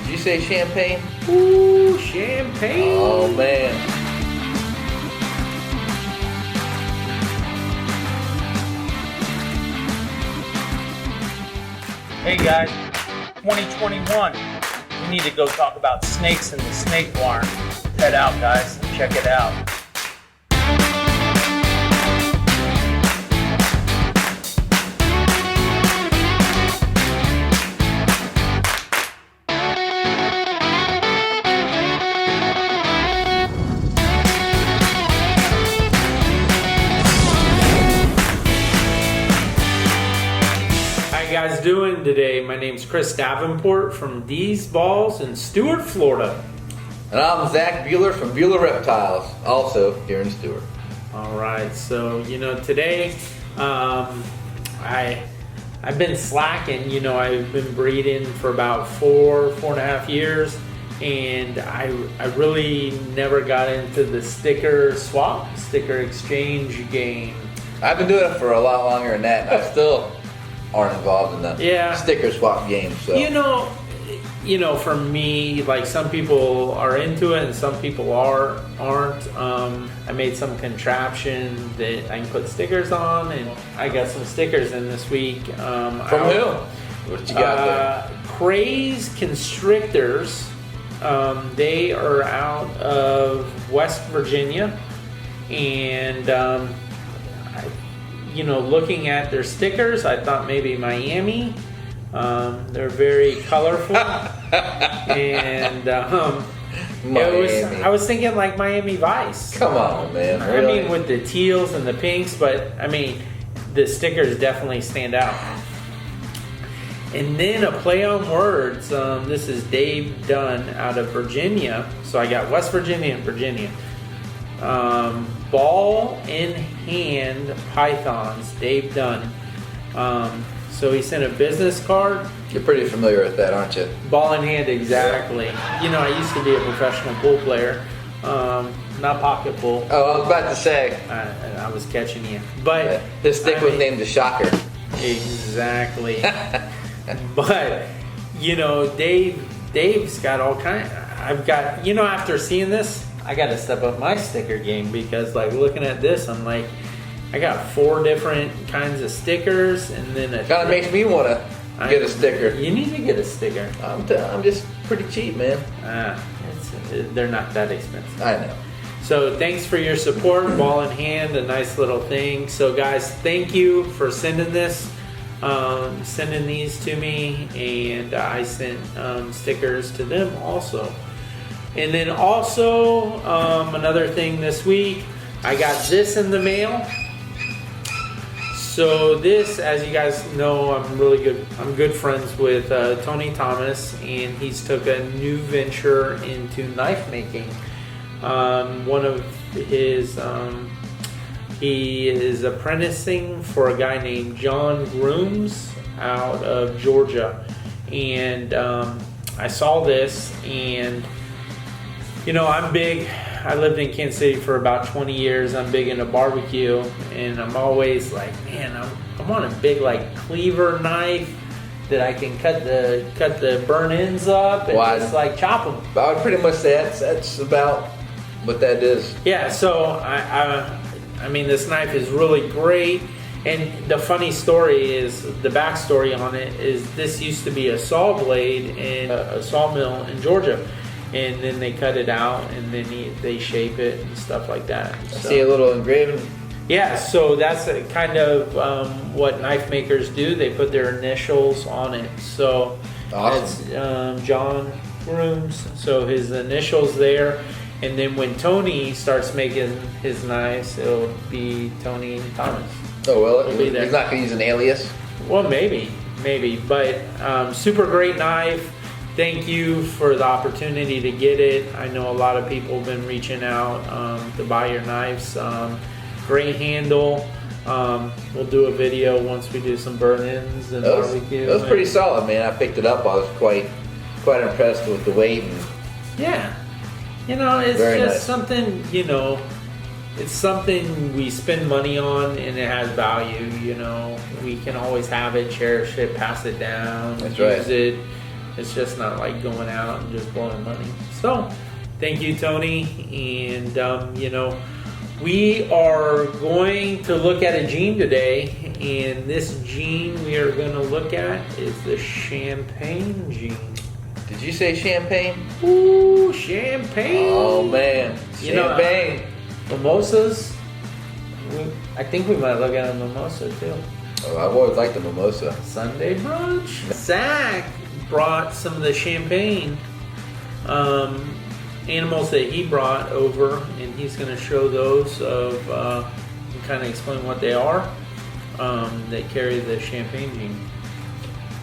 you say champagne? Ooh, champagne. Oh, man. Hey guys, 2021. We need to go talk about snakes in the snake barn. Head out, guys, and check it out. How you guys doing today? My name's Chris Davenport from D's Balls in Stuart, Florida. And I'm Zach Bueller from Bueller Reptiles, also here in Stuart. All right, so today I've been slacking. I've been breeding for about four and a half years, and I really never got into the sticker exchange game. I've been doing it for a lot longer than that, and I still aren't involved in the sticker swap game. So for me, like, some people are into it and some people aren't. I made some contraption that I can put stickers on, and I got some stickers in this week. From who? What you got there? Craze Constrictors. They are out of West Virginia, and looking at their stickers, I thought maybe Miami. They're very colorful, and I was thinking like Miami Vice. Come on, man. Really? I mean, with the teals and the pinks, but I mean, the stickers definitely stand out. And then a play on words. This is Dave Dunn out of Virginia. So I got West Virginia and Virginia. Ball in hand pythons, Dave Dunn. So he sent a business card. You're pretty familiar with that, aren't you? Ball in hand, exactly. I used to be a professional pool player, not pocket pool. Oh, I was about to say. I was catching you, but his stick was named the Shocker. Exactly. But Dave's got all kind. I've got after seeing this, I got to step up my sticker game, because like looking at this, I'm like, I got 4 different kinds of stickers, and then kind of makes me want to get a sticker. You need to get a sticker. I'm just pretty cheap, man. They're not that expensive. I know. So thanks for your support. Ball in hand, a nice little thing. So guys, thank you for sending this. Sending these to me, and I sent stickers to them also. And then also another thing this week, I got this in the mail. So this, as you guys know, I'm good friends with Tony Thomas, and he's took a new venture into knife making. One of his he is apprenticing for a guy named John Grooms out of Georgia. And I saw this, and I'm big. I lived in Kansas City for about 20 years. I'm big into barbecue, and I'm always like, man, I want a big like cleaver knife that I can cut the burn ends up and just like chop them. I would pretty much say that's about what that is. Yeah. So I mean, this knife is really great. And the funny story is, the backstory on it is, this used to be a saw blade in a sawmill in Georgia. And then they cut it out, and then they shape it and stuff like that. I see a little engraving. Yeah, so that's kind of what knife makers do. They put their initials on it. So awesome. That's John Grooms. So his initials there. And then when Tony starts making his knives, it'll be Tony Thomas. Oh, well, he's not going to use an alias? Well, maybe. But super great knife. Thank you for the opportunity to get it. I know a lot of people have been reaching out to buy your knives. Great handle. We'll do a video once we do some burn-ins and barbecue. It was pretty solid, man. I picked it up. I was quite impressed with the weight. Yeah. It's Very just nice. something, it's something we spend money on, and it has value. We can always have it, cherish it, pass it down, That's use right. it. It's just not like going out and just blowing money. So, thank you, Tony. And, you know, we are going to look at a gene today. And this gene we are going to look at is the champagne gene. Did you say champagne? Ooh, champagne. Oh, man. Champagne. Mimosas. I think we might look at a mimosa, too. Oh, I've always liked the mimosa. Sunday brunch. Zach brought some of the champagne animals that he brought over, and he's going to show those and kind of explain what they are that carry the champagne gene.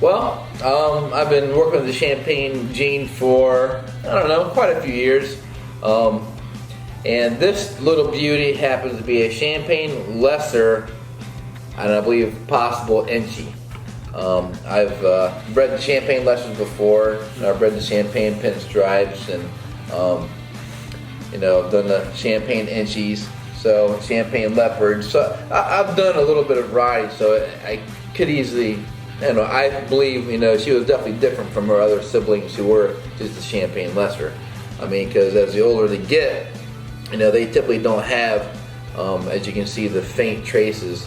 Well, I've been working with the champagne gene for, I don't know, quite a few years. And this little beauty happens to be a champagne lesser, and I believe possible Inchy. I've bred the champagne lessers before. I've bred the champagne pinstripes, and you know, I've done the champagne Inchies, so champagne leopards. So I've done a little bit of variety. So I could easily, you know, I believe, you know, she was definitely different from her other siblings who were just the champagne lesser. I mean, because as the older they get, you know, they typically don't have, as you can see, the faint traces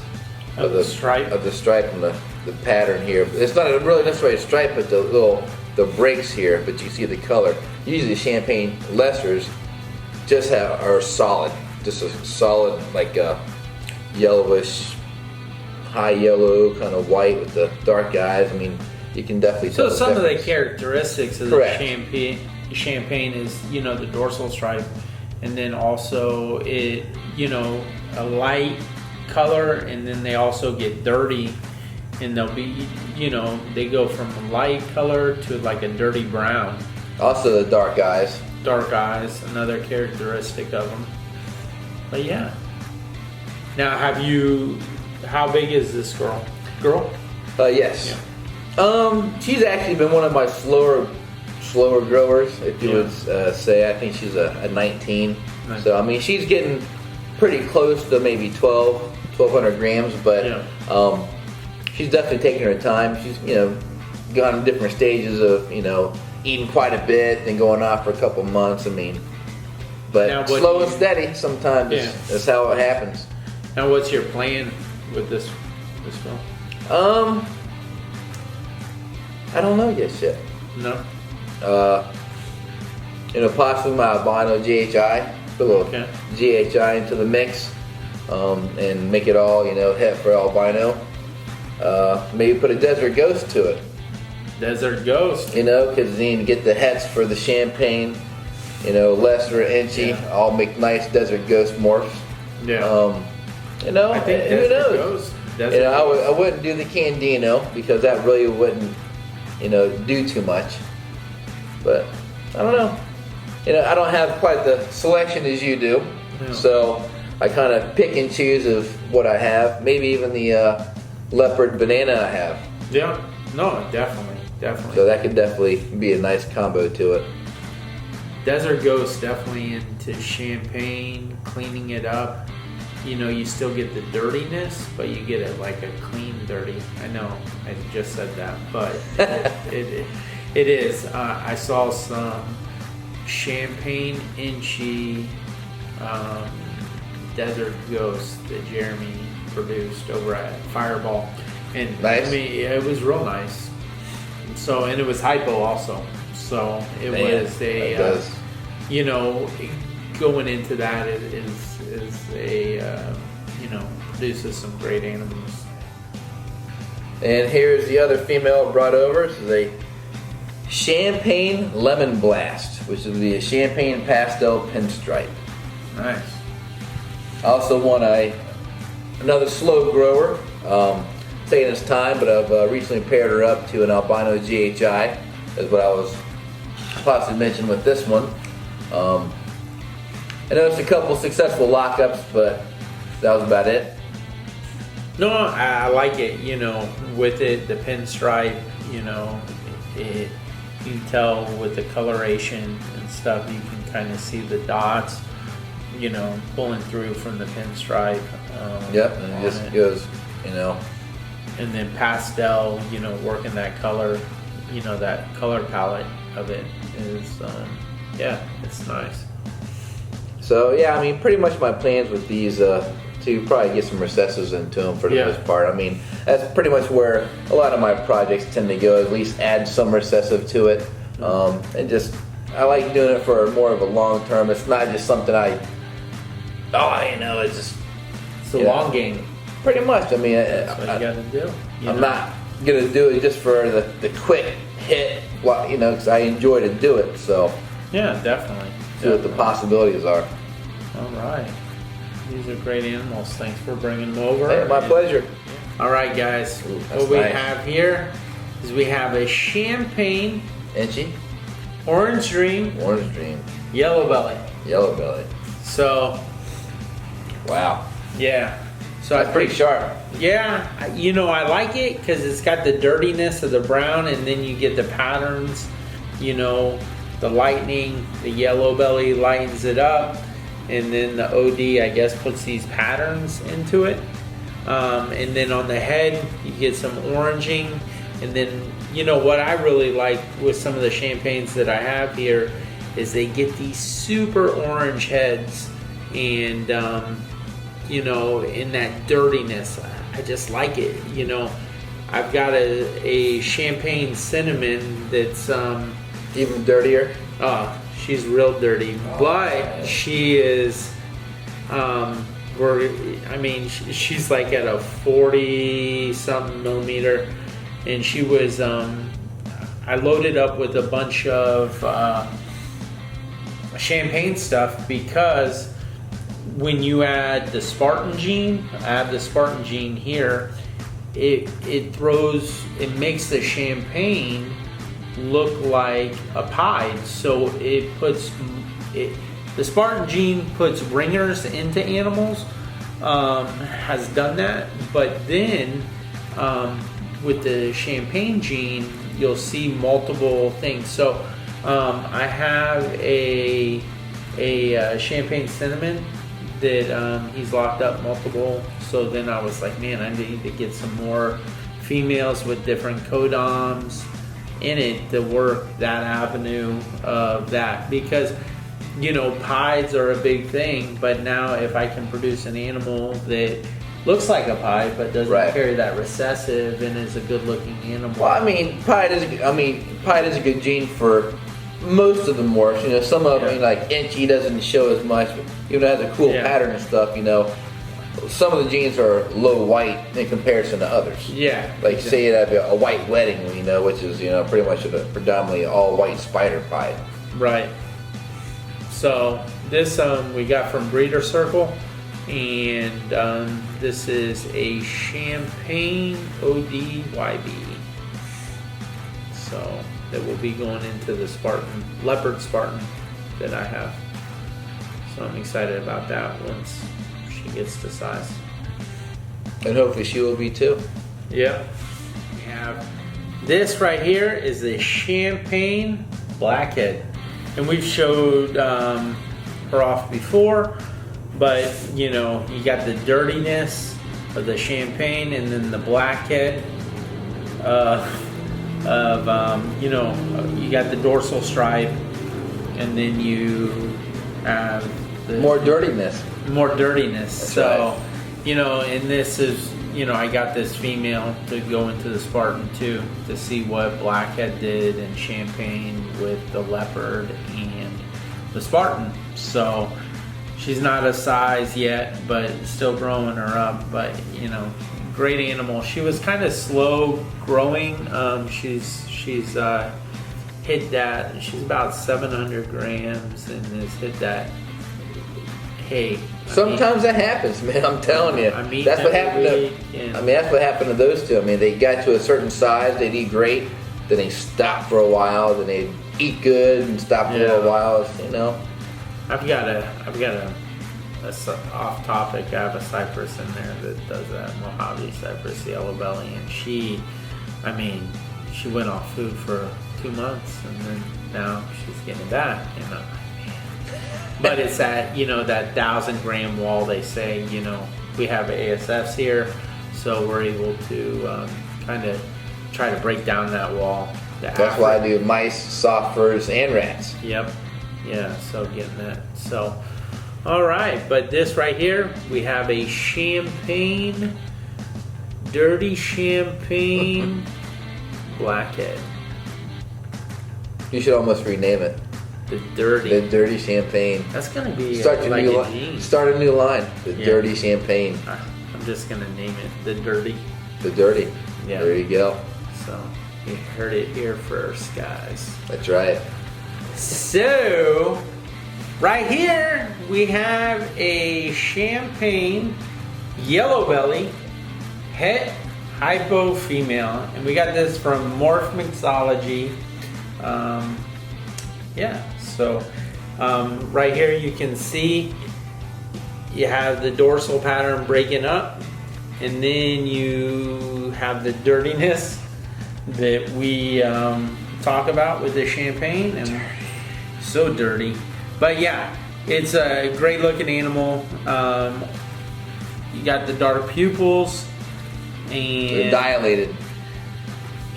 of the stripe and the pattern here. It's not really necessarily a stripe, but the breaks here. But you see the color. Usually, champagne lessers just are solid, just a solid like yellowish, high yellow, kind of white with the dark eyes. I mean, you can definitely tell. So some of the characteristics of Correct. the champagne is, you know, the dorsal stripe, and then also it, you know, a light color, and then they also get dirty, and they'll be, you know, they go from a light color to like a dirty brown. Also the dark eyes. Dark eyes, another characteristic of them. But yeah. Now, how big is this girl? Yes. Yeah. She's actually been one of my slower growers, if you would say. I think she's a 19. Nice. So I mean, she's getting pretty close to maybe 1,200 grams, but she's definitely taking her time. She's, you know, gone in different stages of, you know, eating quite a bit and going off for a couple months. I mean, but now, slow and steady sometimes is how it happens. Now, what's your plan with this girl? I don't know yet. No. You know, possibly my albino GHI, put a little GHI into the mix, and make it all, you know, het for albino. Maybe put a desert ghost to it. Desert ghost. You know, because then you get the hets for the champagne, you know, lesser Inchy, all make nice desert ghost morphs. Yeah. You know, I think who knows? You know, I wouldn't do the Candino because that really wouldn't, you know, do too much. But I don't know. You know, I don't have quite the selection as you do, so I kind of pick and choose of what I have. Maybe even the leopard banana I have. Yeah. No, definitely. So that could definitely be a nice combo to it. Desert Ghost definitely into champagne, cleaning it up. You know, you still get the dirtiness, but you get it like a clean dirty. I know, I just said that, but it is. I saw some champagne Inchy Desert Ghost that Jeremy produced over at Fireball, and nice. I mean, it was real nice. So, and it was hypo also. So it was a, you know, going into that is a, you know, produces some great animals. And here's the other female brought over. This is a Champagne Lemon Blast, which is the Champagne Pastel Pinstripe. Nice. I also want another slow grower. Taking its time, but I've recently paired her up to an albino GHI, is what I was possibly mentioned with this one. I noticed a couple successful lockups, but that was about it. No, I like it, you know, with it, the pinstripe, you know, you can tell with the coloration and stuff, you can kind of see the dots, you know, pulling through from the pinstripe. Yep, and it just goes, you know. And then pastel, you know, working that color, that color palette of it is, yeah, it's nice. So yeah, I mean, pretty much my plans with these to probably get some recessives into them for the most part. I mean, that's pretty much where a lot of my projects tend to go. At least add some recessive to it, and just I like doing it for more of a long term. It's not just something it's just It's a long game. Pretty much. I mean, That's what you got to do. I'm not gonna do it just for the quick hit, because I enjoy to do it. So yeah, definitely. See what the possibilities are. All right. These are great animals. Thanks for bringing them over. Hey, my pleasure. All right, guys. What we have here is we have a champagne, Inchy, orange dream, yellow belly. So, wow. Yeah. So that's pretty sharp. Yeah, I like it because it's got the dirtiness of the brown, and then you get the patterns. The lightning, the yellow belly lightens it up, and then the OD, I guess, puts these patterns into it. And then on the head, you get some oranging. And then, what I really like with some of the champagnes that I have here is they get these super orange heads, and, in that dirtiness. I just like it, I've got a champagne cinnamon that's even dirtier. She's real dirty, but she is. She's like at a 40-something millimeter, and she was. I loaded up with a bunch of champagne stuff because when you add the Spartan gene, I have the Spartan gene here. It makes the champagne look like a pied, so the Spartan gene puts ringers into animals, has done that, but then with the champagne gene you'll see multiple things. So I have a champagne cinnamon that he's locked up multiple, so then I was like, man, I need to get some more females with different codoms in it to work that avenue of that, because pieds are a big thing, but now if I can produce an animal that looks like a pied but doesn't carry that recessive and is a good looking animal. Well, I mean, pied is a good gene for most of the morphs. Some of them, like Inchy doesn't show as much, but even though it has a cool pattern and stuff, some of the genes are low white in comparison to others. Yeah. Like say you have a white wedding, which is pretty much a predominantly all white spider pied. Right. So this we got from Breeder Circle, and this is a champagne ODYB. So that will be going into the leopard Spartan that I have. So I'm excited about that once she gets to size. And hopefully she will be too. Yeah. We have this right here is the champagne Blackhead. And we've showed her off before, but you got the dirtiness of the champagne, and then the blackhead you got the dorsal stripe, and then you have the more dirtiness. That's so right. And this is I got this female to go into the Spartan too, to see what Blackhead did in champagne with the leopard and the Spartan. So she's not a size yet, but still growing her up. But great animal. She was kind of slow growing. She's hit that. She's about 700 grams and has hit that. Hey. Sometimes that happens, man. I'm telling you. That's what happened that's what happened to those two. They got to a certain size, they'd eat great, then they stop for a while, then they'd eat good and stop for a little while. I've got a off topic. I have a cypress in there that does that, Mojave cypress, yellow belly, and she went off food for 2 months, and then now she's getting back. But it's that, that 1,000-gram wall, they say, we have ASFs here, so we're able to kind of try to break down that wall That's why I do mice, soft furs, and rats. Yep. Yeah, so getting that. So, all right. But this right here, we have a champagne, dirty champagne Blackhead. You should almost rename it. The dirty. The dirty champagne. That's gonna be Start a like new a line. jean. Start a new line. The dirty champagne. I'm just gonna name it the dirty. The dirty. Yeah. There you go. So you heard it here first, guys. That's right. So right here we have a champagne yellow belly het hypo female, and we got this from Morph Mixology. Yeah, so right here you can see you have the dorsal pattern breaking up, and then you have the dirtiness that we talk about with the champagne, and so dirty. But yeah, it's a great looking animal. You got the dark pupils, and They're dilated.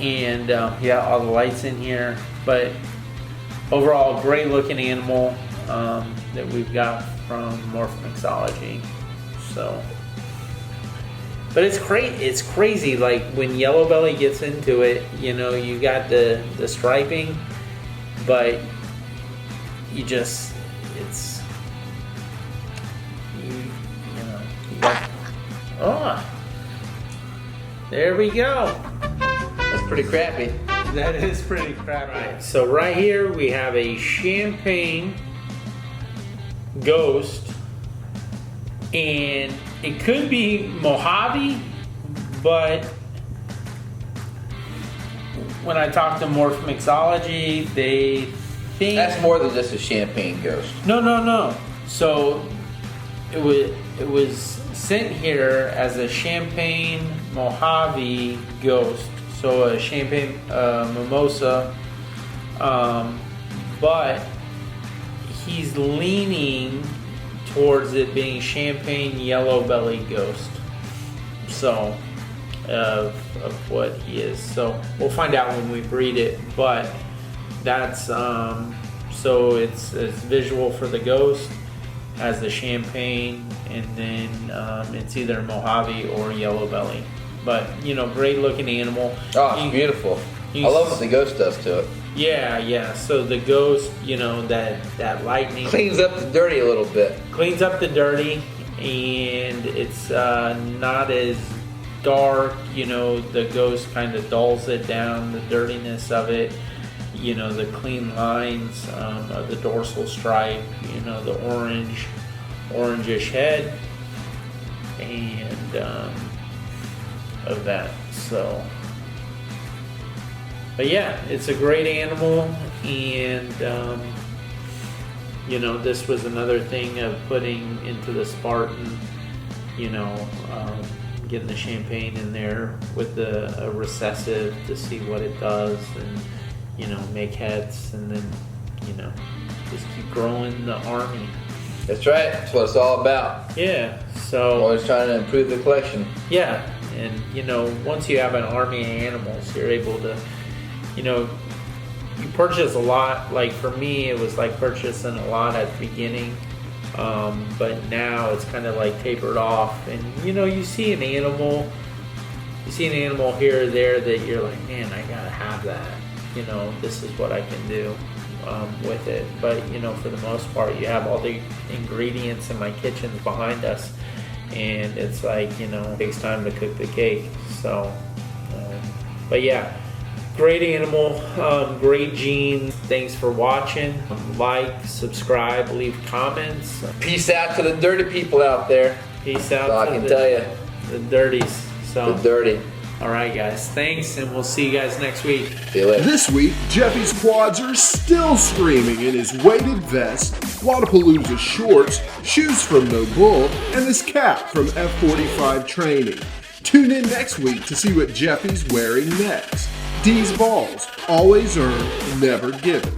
and yeah, all the lights in here. But overall, great looking animal that we've got from Morph Mixology. So, but it's great. It's crazy. Like when Yellow Belly gets into it, you know, you got the striping, but you just you know you got, there we go. That's pretty crappy. That is pretty crappy. Right, so right here we have a champagne ghost, and it could be Mojave, but when I talked to Morph Mixology, they think That's more than just a champagne ghost. no. So it was sent here as a champagne Mojave ghost. So a champagne mimosa, but he's leaning towards it being champagne yellow belly ghost. So of what he is. So we'll find out when we breed it. But that's so it's visual for the ghost, has the champagne, and then it's either Mojave or yellow belly. But, you know, great looking animal. Oh, it's beautiful. I love what the ghost does to it. Yeah. So the ghost, you know, that lightning Cleans up the dirty a little bit. cleans up the dirty, and it's not as dark. You know, the ghost kind of dulls it down, the dirtiness of it. You know, the clean lines of the dorsal stripe. You know, the orangish head, and of that. So, but yeah, it's a great animal, and you know, this was another thing of putting into the Spartan, you know, getting the champagne in there with a recessive to see what it does, and you know, make heads, and then, you know, just keep growing the army. That's right. That's what it's all about. Yeah, I'm so always trying to improve the collection. yeah, and you know, once you have an army of animals, you're able to, you know, you purchase a lot. Like for me, it was like purchasing a lot at the beginning, but now it's kind of like tapered off. And you know, you see an animal here or there that you're like, man, I gotta have that. You know, this is what I can do with it. But you know, for the most part, you have all the ingredients in my kitchens behind us. And it's like, you know, it takes time to cook the cake. So, but yeah, great animal, great genes. Thanks for watching. Like, subscribe, leave comments. Peace out to the dirty people out there. Peace out. That's all I can tell you. The dirties. So, The dirty. all right, guys. Thanks, and we'll see you guys next week. See you later. This week, Jeffy's quads are still screaming in his weighted vest, Wadapalooza shorts, shoes from No Bull, and this cap from F45 Training. Tune in next week to see what Jeffy's wearing next. D's balls, always earned, never given.